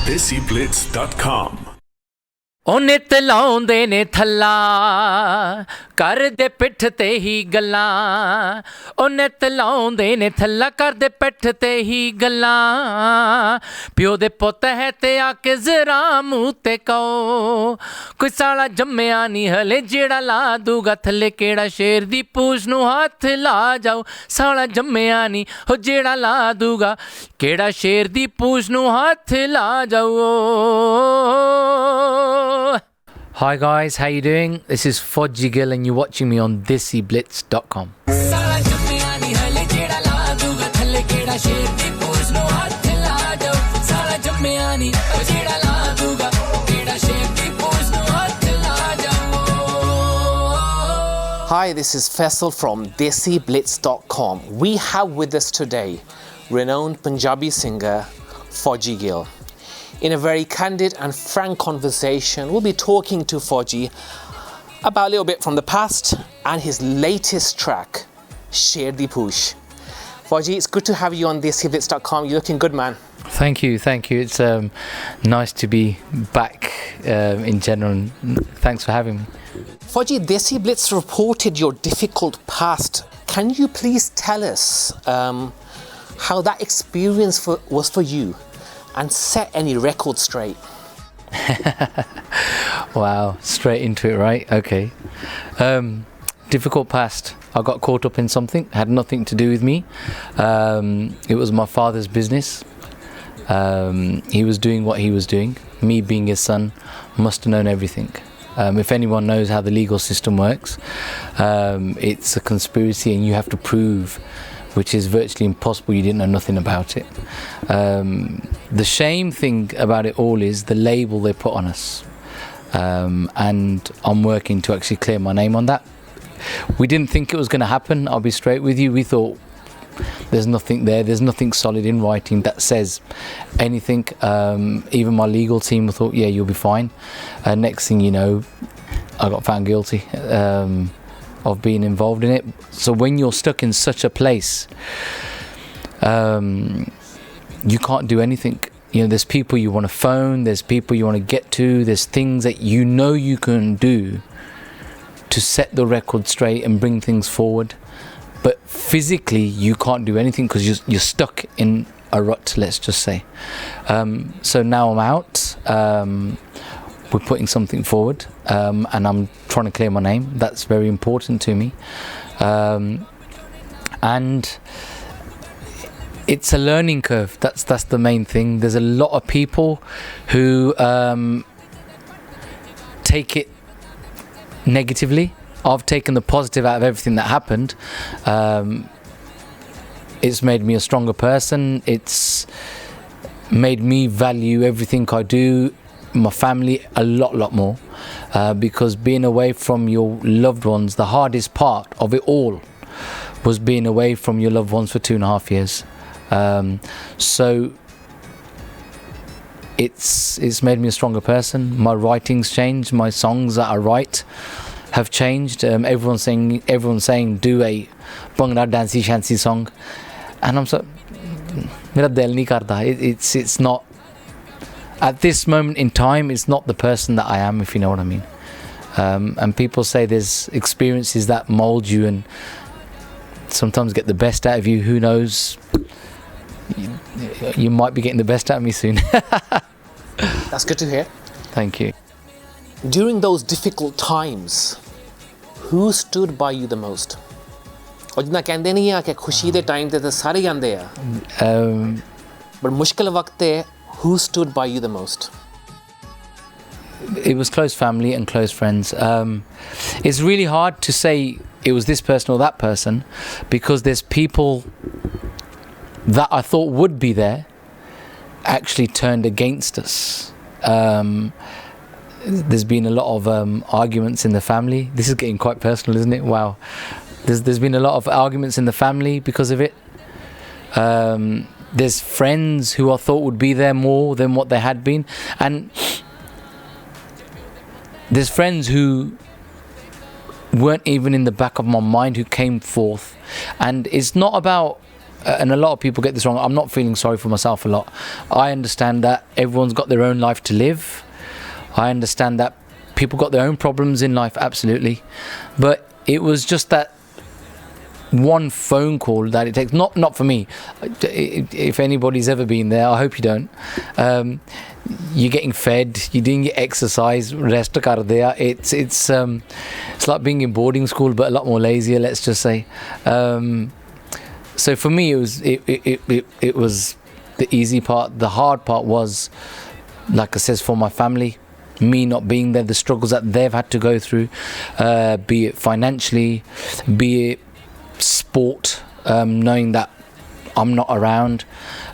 DESIblitz.com ਉਹਨੇ ਤੇ ਲਾਉਂਦੇ ਨੇ ਥੱਲਾ ਕਰਦੇ ਪਿੱਠ ਤੇ ਹੀ ਗੱਲਾਂ ਉਹਨੇ ਤੇ ਲਾਉਂਦੇ ਨੇ ਥੱਲਾ ਕਰਦੇ ਪਿੱਠ ਤੇ ਹੀ ਗੱਲਾਂ ਪਿਓ ਦੇ ਪੁੱਤ ਹੈ ਤੇ ਆ ਕੇ ਜ਼ਰਾ ਮੂੰਹ ਤੇ ਕਹੋ ਕੋਈ ਸਾਲਾ ਜੰਮਿਆ ਨਹੀਂ ਹਲੇ ਜਿਹੜਾ ਲਾ ਦੂਗਾ ਥੱਲੇ ਕਿਹੜਾ ਸ਼ੇਰ ਦੀ ਪੂਛ ਨੂੰ ਹੱਥ ਲਾ ਜਾਓ ਸਾਲਾ ਜੰਮਿਆ ਨਹੀਂ ਹੋ ਜਿਹੜਾ ਲਾ ਦੂਗਾ ਕਿਹੜਾ ਸ਼ੇਰ ਦੀ ਪੂਛ ਨੂੰ ਹੱਥ ਲਾ ਜਾਓ Hi guys, how you doing? This is FOJI GILL and you're watching me on DESIblitz.com. Hi, this is Faisal from DESIblitz.com. We have with us today renowned Punjabi singer FOJI GILL. In a very candid and frank conversation, we'll be talking to FOJI about a little bit from the past and his latest track, Sher Di Poosh. FOJI, it's good to have you on DESIblitz.com. You're looking good, man. Thank you. It's nice to be back in general. Thanks for having me. FOJI, DESIblitz reported your difficult past. Can you please tell us how that experience was for you? And set any record straight. Wow, straight into it, right? Okay. Difficult past. I got caught up in something, had nothing to do with me. It was my father's business. He was doing what he was doing. Me being his son, must have known everything. If anyone knows how the legal system works, it's a conspiracy and you have to prove, which is virtually impossible. You didn't know nothing about it. The shame thing about it all is the label they put on us, and I'm working to actually clear my name on that. We didn't think it was going to happen, I'll be straight with you. We thought there's nothing there, there's nothing solid in writing that says anything. Even my legal team thought, yeah, you'll be fine. Next thing you know, I got found guilty of being involved in it. So when you're stuck in such a place, you can't do anything. You know, there's people you want to phone, there's people you want to get to, there's things that you know you can do to set the record straight and bring things forward, but physically you can't do anything because you're stuck in a rut, let's just say. So now I'm out. We're putting something forward, and I'm trying to clear my name. That's very important to me, and it's a learning curve. That's the main thing. There's a lot of people who take it negatively. I've taken the positive out of everything that happened. It's made me a stronger person. It's made me value everything I do, my family, a lot more, because being away from your loved ones, the hardest part of it all was being away from your loved ones for 2.5 years. So it's made me a stronger person. My writing's changed, my songs that I write have changed. Everyone's saying do a Bhangra dancey shanty song, and I'm so mera dil nahi karta. It's not at this moment in time, it's not the person that I am, if you know what I mean. And people say there's experiences that mold you and sometimes get the best out of you. Who knows? You might be getting the best out of me soon. That's good to hear. Thank you. During those difficult times, who stood by you the most? और जितना कहते नहीं है कि खुशी दे time ते सारे आंदे आ, but मुश्किल वक्त ते who stood by you the most? It was close family and close friends. It's really hard to say it was this person or that person, because there's people that I thought would be there actually turned against us. There's been a lot of arguments in the family. This is getting quite personal, isn't it? Wow. There's been a lot of arguments in the family because of it. There's friends who I thought would be there more than what they had been, and there's friends who weren't even in the back of my mind who came forth. And it's not about and a lot of people get this wrong, I'm not feeling sorry for myself a lot. I understand that everyone's got their own life to live. I understand that people got their own problems in life, absolutely. But it was just that one phone call that it takes, not for me. If anybody's ever been there, I hope you don't. You're getting fed, you're doing your exercise, rest kar diya. It's like being in boarding school, but a lot more lazier, let's just say. So for me, it was the easy part. The hard part was, like I says, for my family, me not being there, the struggles that they've had to go through, be it financially, be it sport, knowing that I'm not around.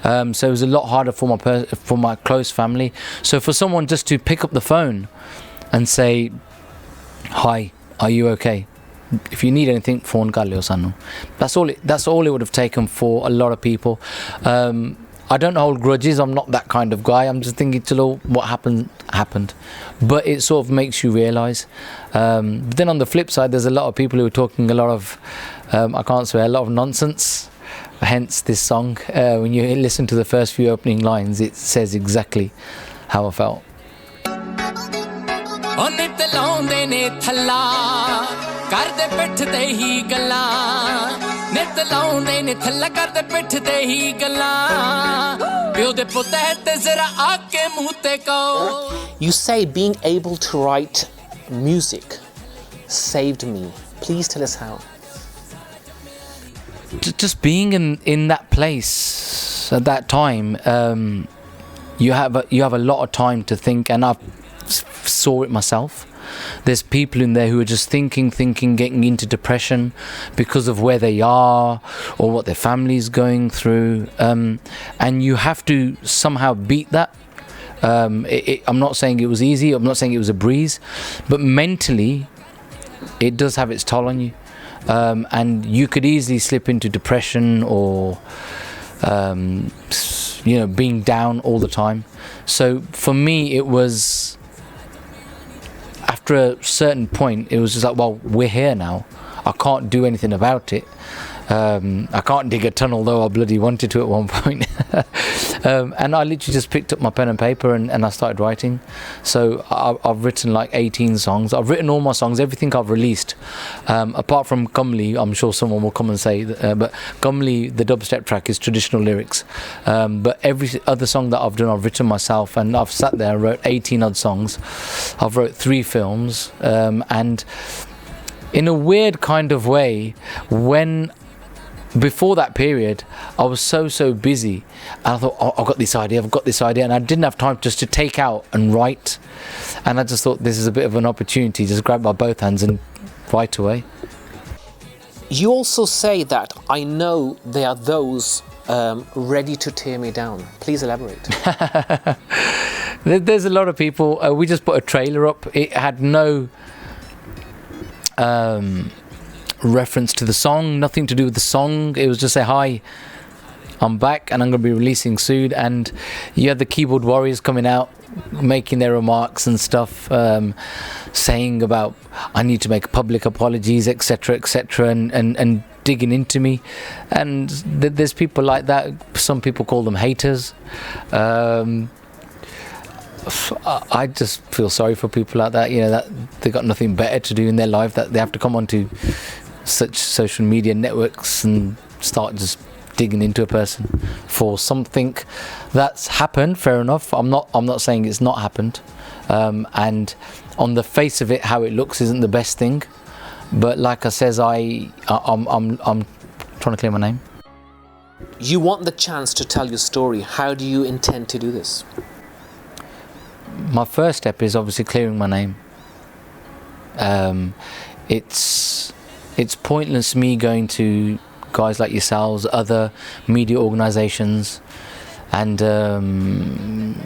So it was a lot harder for my close family. So for someone just to pick up the phone and say, "Hi, are you okay? If you need anything, phone kar leo sanu." That's all it would have taken for a lot of people. I don't hold grudges. I'm not that kind of guy. I'm just thinking, chalo, what happened. But it sort of makes you realise. But then on the flip side, there's a lot of people who are talking a lot of, I can't swear, a lot of nonsense. Hence this song. When you listen to the first few opening lines, it says exactly how I felt. You say being able to write music saved me. Please tell us how. Just being in that place at that time, you have a lot of time to think, and I saw it myself. There's people in there who are just thinking, getting into depression because of where they are or what their family's going through, and you have to somehow beat that. I'm not saying it was easy, I'm not saying it was a breeze, but mentally it does have its toll on you, and you could easily slip into depression or being down all the time. So for me, it was, after a certain point, it was just like, well, we're here now. I can't do anything about it. I can't dig a tunnel, though I bloody wanted to at one point. And I literally just picked up my pen and paper and I started writing. So I've written like 18 songs. I've written all my songs, everything I've released. Apart from Kamli, I'm sure someone will come and say, but Kamli, the dubstep track, is traditional lyrics. But every other song that I've done, I've written myself, and I've sat there and wrote 18 odd songs. I've wrote 3 films, and in a weird kind of way, before that period, I was so busy, and I thought, oh, I've got this idea, and I didn't have time just to take out and write, and I just thought, this is a bit of an opportunity, just grab by both hands and write away. You also say that I know there are those ready to tear me down. Please elaborate. There's a lot of people. We just put a trailer up. It had no reference to the song, nothing to do with the song. It was just say, hi, I'm back and I'm going to be releasing soon. And you had the keyboard warriors coming out, making their remarks and stuff, saying about, I need to make public apologies, etc., and digging into me. And there's people like that. Some people call them haters. I just feel sorry for people like that, that they got nothing better to do in their life, that they have to come onto such social media networks and start just digging into a person for something that's happened. Fair enough. I'm not saying it's not happened, and on the face of it, how it looks isn't the best thing. But like I says, I'm trying to clear my name. You want the chance to tell your story. How do you intend to do this? My first step is obviously clearing my name. It's pointless me going to guys like yourselves, other media organisations, and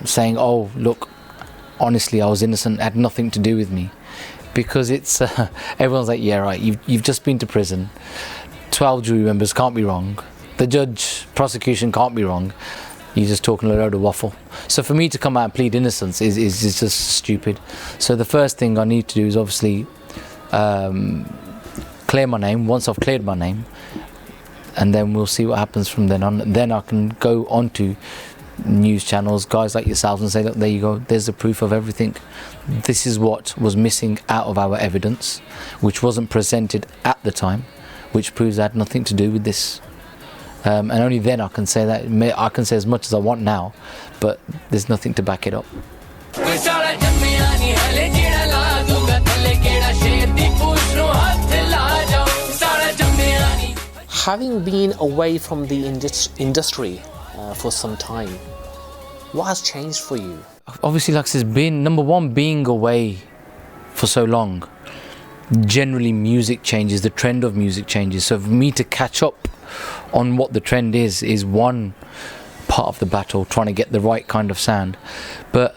saying, oh, look, honestly, I was innocent, it had nothing to do with me. Because it's, everyone's like, yeah, right, you've just been to prison, 12 jury members can't be wrong, the judge, prosecution can't be wrong, you're just talking a load of waffle. So for me to come out and plead innocence is just stupid. So the first thing I need to do is obviously clear my name. Once I've cleared my name, and then we'll see what happens from then on. Then I can go onto news channels, guys like yourselves, and say, look, there you go, there's the proof of everything. This is what was missing out of our evidence, which wasn't presented at the time, which proves I had nothing to do with this. And only then I can say that. I can say as much as I want now, but there's nothing to back it up. Having been away from the industry for some time, what has changed for you? Obviously, like I said, number one, being away for so long, generally music changes, the trend of music changes. So for me to catch up on what the trend is one part of the battle, trying to get the right kind of sound. But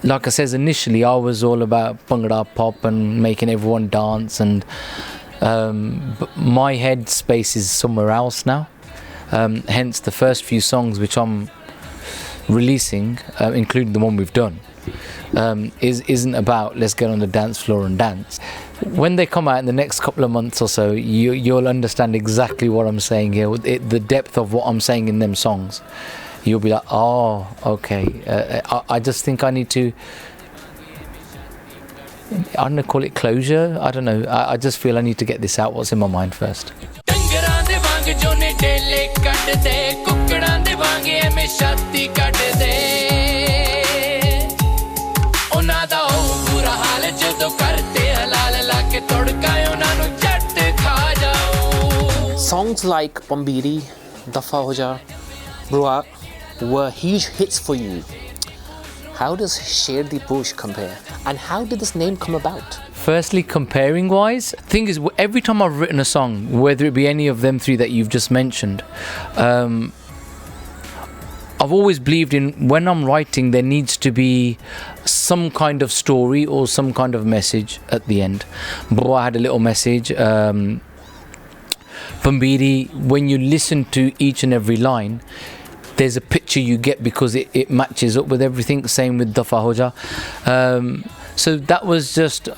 like I said, initially I was all about Bhangra pop and making everyone dance, and but my head space is somewhere else now. Hence the first few songs which I'm releasing, including the one we've done, isn't about let's get on the dance floor and dance. When they come out in the next couple of months or so, you'll understand exactly what I'm saying here, the depth of what I'm saying in them songs. You'll be like, oh, okay. I just think I need to, I don't know, call it closure. I don't know. I just feel I need to get this out, what's in my mind first. Songs like Pambiri, Dafa Ho Ja, Brua were huge hits for you. How does Sher Di Poosh compare? And how did this name come about? Firstly, comparing wise, thing is, every time I've written a song, whether it be any of them three that you've just mentioned, I've always believed in, when I'm writing, there needs to be some kind of story or some kind of message at the end. Brua had a little message. Pambiri, when you listen to each and every line, there's a picture you get because it matches up with everything. Same with Dafa Ho Ja. So that was just, I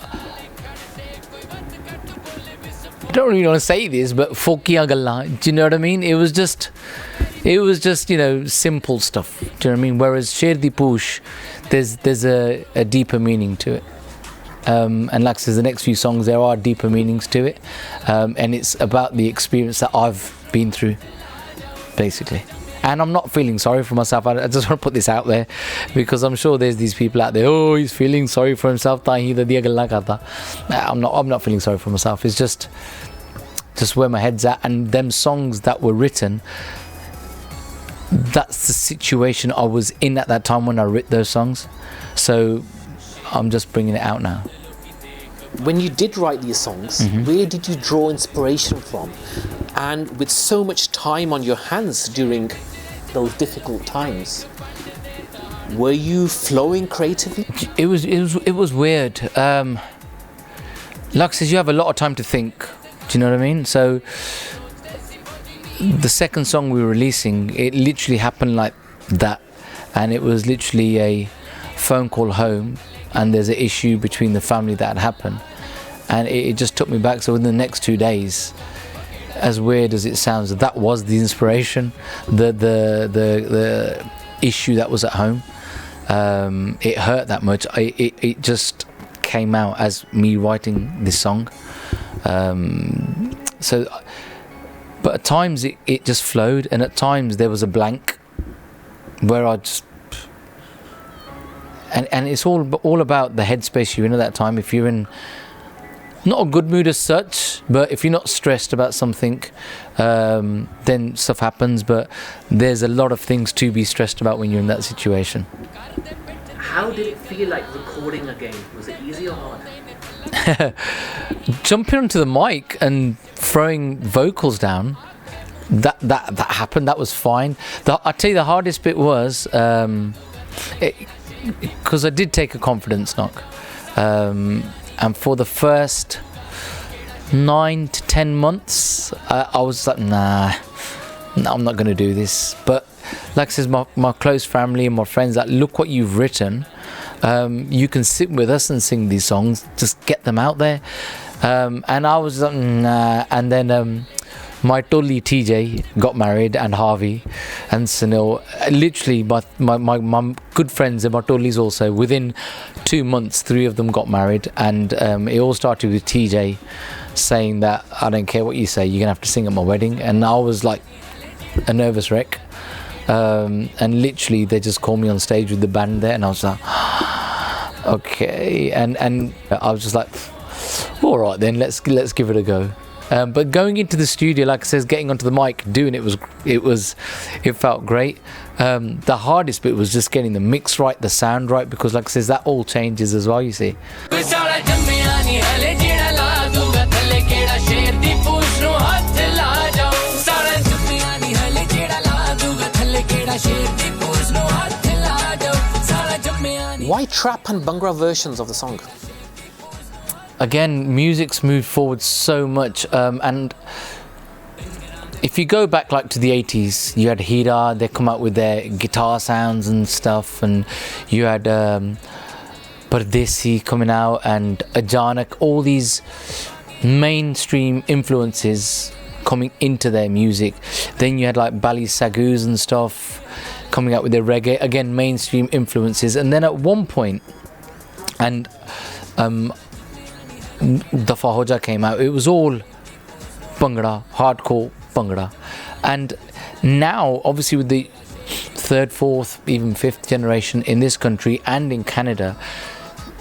don't really want to say this, but FOJI GILL, do you know what I mean? It was just, you know, simple stuff. Do you know what I mean? Whereas Sher Di Poosh, there's a deeper meaning to it. And like I said, the next few songs, there are deeper meanings to it. And it's about the experience that I've been through, basically. And I'm not feeling sorry for myself. I just want to put this out there, because I'm sure there's these people out there, oh, he's feeling sorry for himself. I'm not feeling sorry for myself. It's just where my head's at. And them songs that were written, that's the situation I was in at that time when I wrote those songs. So I'm just bringing it out now. When you did write these songs, where did you draw inspiration from? And with so much time on your hands during those difficult times, were you flowing creatively? It was weird. Like I said, you have a lot of time to think. Do you know what I mean? So the second song we were releasing, it literally happened like that, and it was literally a phone call home, and there's an issue between the family that had happened, and it just took me back. So within the next 2 days, as weird as it sounds, that was the inspiration, the issue that was at home. It hurt that much. It just came out as me writing this song. So, but at times it just flowed, and at times there was a blank where I just, and it's all about the headspace you're in at that time. If you're in not a good mood as such, but if you're not stressed about something, then stuff happens. But there's a lot of things to be stressed about when you're in that situation. How did it feel like recording again? Was it easy or hard? Jumping onto the mic and throwing vocals down, that happened. That was fine. I tell you, the hardest bit was because I did take a confidence knock. And for the first 9 to 10 months, I was like, nah, I'm not going to do this. But like I said, my close family and my friends, like, look what you've written. You can sit with us and sing these songs. Just get them out there. And I was like, nah. And then my Tully TJ got married, and Harvey and Sunil. Literally, my good friends and my Tullys also. Within 2 months, 3 of them got married, and it all started with TJ saying that I don't care what you say, you're gonna have to sing at my wedding. And I was like a nervous wreck. And literally, they just called me on stage with the band there, and I was like, okay. And I was just like, all right then, let's give it a go. But going into the studio, like I says, getting onto the mic, doing it felt great. The hardest bit was just getting the mix right, the sound right, because like I says, that all changes as well, you see. Why trap and Bhangra versions of the song? Again, music's moved forward so much, and if you go back like to the 80s, you had Hira, they come out with their guitar sounds and stuff, and you had Pardesi coming out and Ajanak, all these mainstream influences coming into their music. Then you had like Bali Sagus and stuff coming out with their reggae, again mainstream influences. And then at one point, and the FOJI came out, it was all Bhangra, hardcore Bhangra. And now obviously with the 3rd, 4th, even 5th generation in this country and in Canada,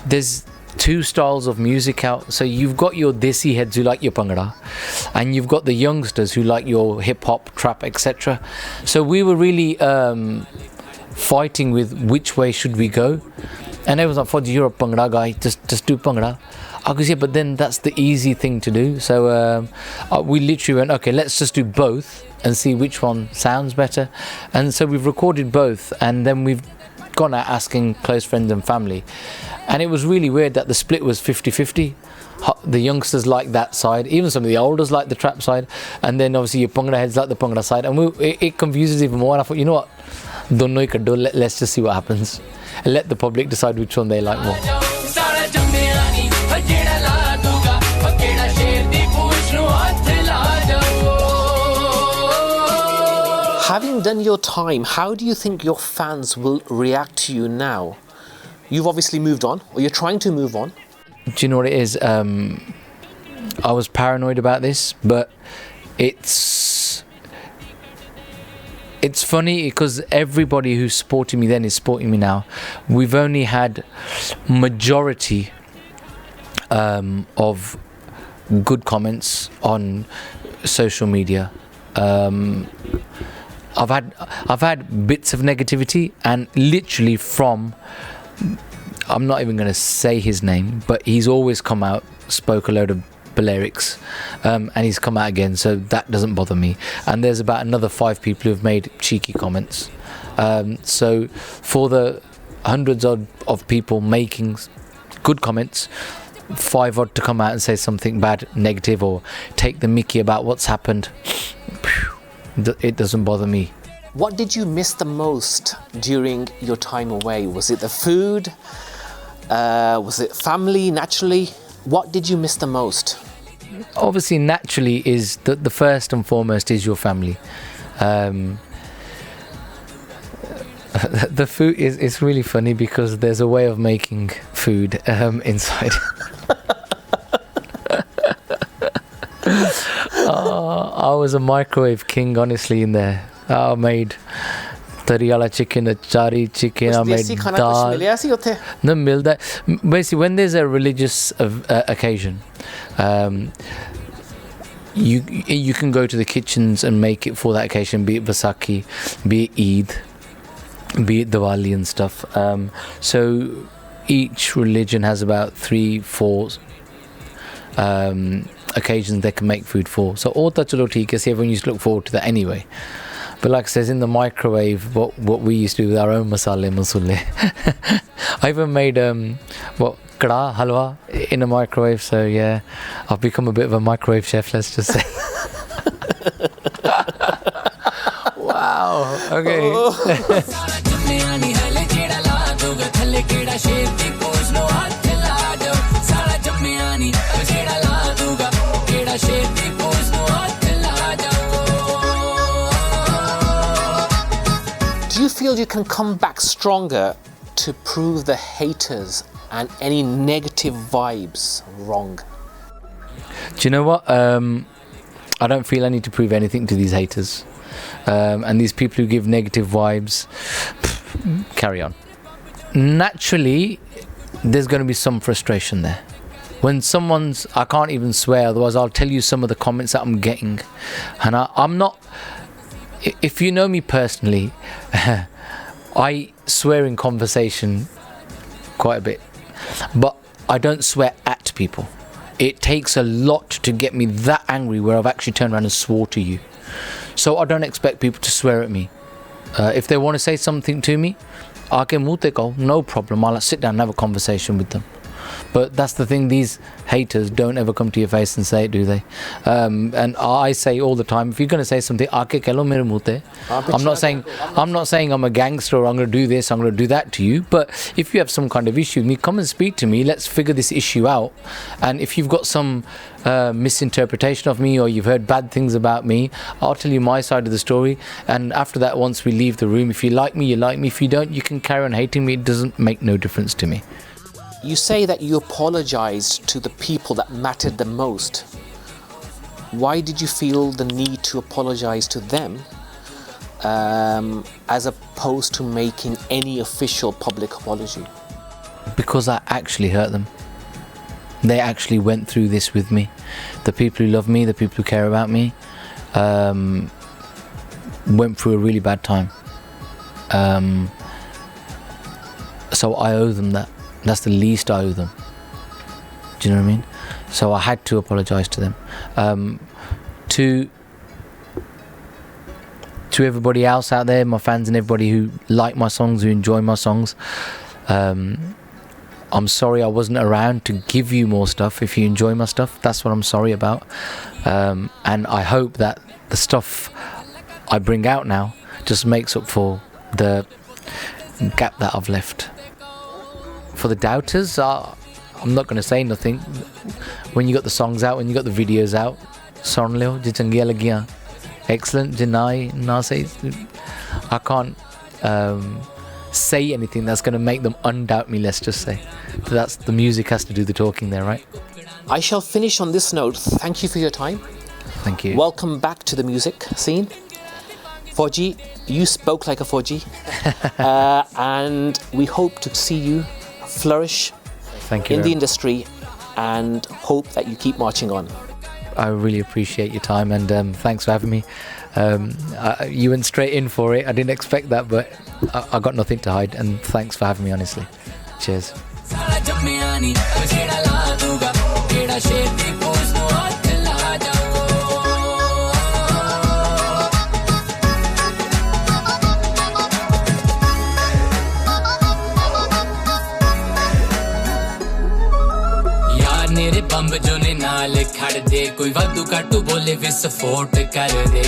there's 2 styles of music out. So you've got your desi heads who like your Bhangra, and you've got the youngsters who like your hip hop, trap, etc. So we were really fighting with which way should we go, and everyone's like, "FOJI, you're a Bhangra guy, just do Bhangra." I goes, yeah, but then that's the easy thing to do. So we literally went, okay, let's just do both and see which one sounds better. And so we've recorded both, and then we've gone out asking close friends and family. And it was really weird that the split was 50-50. The youngsters like that side, even some of the elders like the trap side, and then obviously your Bhangra heads like the Bhangra side, and it confuses even more. And I thought, you know what, don't know you can do, let's just see what happens and let the public decide which one they like more. Having done your time, how do you think your fans will react to you now? You've obviously moved on, or you're trying to move on. Do you know what it is? I was paranoid about this, but it's funny because everybody who's supporting me then is supporting me now. We've only had majority of good comments on social media. I've had bits of negativity, and literally from, I'm not even going to say his name, but he's always come out, spoke a load of Balearics, and he's come out again, so that doesn't bother me. And there's about another 5 people who've made cheeky comments. So for the hundreds of people making good comments, 5 odd to come out and say something bad, negative, or take the mickey about what's happened, it doesn't bother me. What did you miss the most during your time away? Was it the food? Was it family, naturally? What did you miss the most? Obviously, naturally, is the first and foremost is your family. The food is really funny because there's a way of making food inside. I was a microwave king, honestly, in there. I made tariala chicken, achari chicken, I made dal. No, milda. Basically, when there's a religious occasion, you can go to the kitchens and make it for that occasion, be it Vaisakhi, be it Eid, be it Diwali and stuff. So each religion has about 3-4 occasions they can make food for. So all that chalo theek hai, everyone used to look forward to that anyway. But like I says, in the microwave, what we used to do with our own masale. I even made kada halwa in a microwave. So yeah, I've become a bit of a microwave chef, let's just say. Wow. Okay. Do you feel you can come back stronger to prove the haters and any negative vibes wrong? Do you know what? I don't feel I need to prove anything to these haters. And these people who give negative vibes, carry on. Naturally, there's going to be some frustration there. When someone's, I can't even swear, otherwise I'll tell you some of the comments that I'm getting. And I'm not, if you know me personally, I swear in conversation quite a bit. But I don't swear at people. It takes a lot to get me that angry where I've actually turned around and swore to you. So I don't expect people to swear at me. If they want to say something to me, no problem. I'll sit down and have a conversation with them. But that's the thing, these haters don't ever come to your face and say it, do they? And I say all the time, if you're going to say something, I'm not saying I'm a gangster or I'm going to do this, I'm going to do that to you. But if you have some kind of issue with me, come and speak to me. Let's figure this issue out. And if you've got some misinterpretation of me or you've heard bad things about me, I'll tell you my side of the story. And after that, once we leave the room, if you like me, you like me. If you don't, you can carry on hating me. It doesn't make no difference to me. You say that you apologized to the people that mattered the most. Why did you feel the need to apologize to them as opposed to making any official public apology? Because I actually hurt them. They actually went through this with me. The people who love me, the people who care about me, went through a really bad time. So I owe them that. That's the least I owe them. Do you know what I mean? So I had to apologise to them. To everybody else out there, my fans and everybody who like my songs, who enjoy my songs, I'm sorry I wasn't around to give you more stuff. If you enjoy my stuff, that's what I'm sorry about. And I hope that the stuff I bring out now just makes up for the gap that I've left. For the doubters, I'm not going to say nothing. When you got the songs out, when you got the videos out, son leo, je changiya lagiyan, excellent, deny, na say. I can't say anything that's going to make them undoubt me, let's just say. But that's, the music has to do the talking there, right? I shall finish on this note. Thank you for your time. Thank you. Welcome back to the music scene. FOJI, you spoke like a FOJI. And we hope to see you flourish in the industry and hope that you keep marching on. I really appreciate your time and thanks for having me. You went straight in for it. I didn't expect that, but I got nothing to hide, and thanks for having me, honestly. Cheers. मेरे बंब जो ने नाल खड़ दे कोई वादू काटू बोले विस्फोट कर दे